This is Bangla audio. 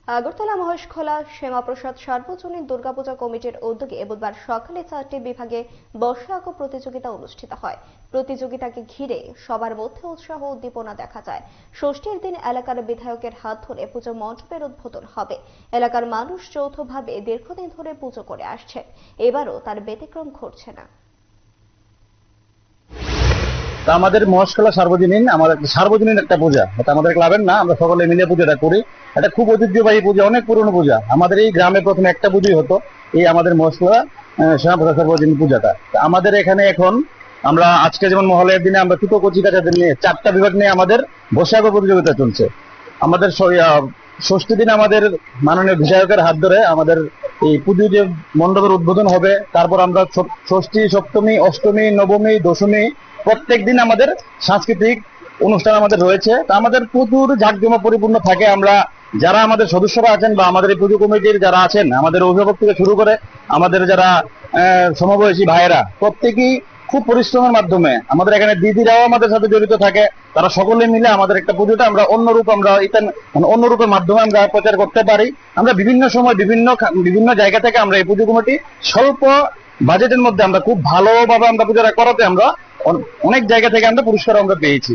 আগরতলা মহেশখোলা শ্যামাপ্রসাদ সার্বজনীন দুর্গাপূজা কমিটির উদ্যোগে বুধবার সকালে 4টি বিভাগে বর্ষা আঁকো প্রতিযোগিতা অনুষ্ঠিত হয়। প্রতিযোগিতাকে ঘিরে সবার মধ্যে উৎসাহ উদ্দীপনা দেখা যায়। ষষ্ঠীর দিন এলাকার বিধায়কের হাত ধরে পুজো মণ্ডপের উদ্বোধন হবে। এলাকার মানুষ যৌথভাবে দীর্ঘদিন ধরে পুজো করে আসছেন, এবারও তার ব্যতিক্রম ঘটছে না। আমাদের মহেশখোলা সার্বজনীন একটা পূজা, এটা আমাদের ক্লাবের না, আমরা সকলে মিলে পুজোটা করি। এটা খুব ঐতিহ্যবাহী পূজা, অনেক পুরনো পূজা। আমাদের এই গ্রামে প্রথমে একটা পুজোই হতো, এই আমাদের মহেশখোলা শ্যামাপ্রসাদ সার্বজনীন পূজাটা। আমাদের এখানে এখন আমরা আজকে যেমন মহলের দিনে আমরা ছোট কচি কাচাদের নিয়ে 4টা বিভাগ নিয়ে আমাদের বৈশাখ প্রতিযোগিতা চলছে। আমাদের ষষ্ঠী দিন আমাদের মাননীয় বিধায়কের হাত ধরে আমাদের এই পুজো যে মণ্ডপের উদ্বোধন হবে, তারপর আমরা ষষ্ঠী, সপ্তমী, অষ্টমী, নবমী, দশমী প্রত্যেক দিন আমাদের সাংস্কৃতিক অনুষ্ঠান আমাদের রয়েছে। তা আমাদের প্রচুর জাঁকজমা পরিপূর্ণ থাকে। আমরা যারা আমাদের সদস্যরা আছেন বা আমাদের এই পুজো কমিটির যারা আছেন, আমাদের অভিভাবক থেকে শুরু করে আমাদের যারা সমবয়সী ভাইয়েরা, প্রত্যেকেই খুব পরিশ্রমের মাধ্যমে, আমাদের এখানে দিদিরাও আমাদের সাথে জড়িত থাকে, তারা সকলে মিলে আমাদের একটা পুজোটা আমরা অন্য রূপের মাধ্যমে আমরা প্রচার করতে পারি। আমরা বিভিন্ন সময় বিভিন্ন জায়গা থেকে আমরা এই পুজো কমিটি স্বল্প বাজেটের মধ্যে আমরা খুব ভালোভাবে আমরা পুজোটা করাতে আমরা অনেক জায়গা থেকে আমরা পুরস্কার আমরা পেয়েছি।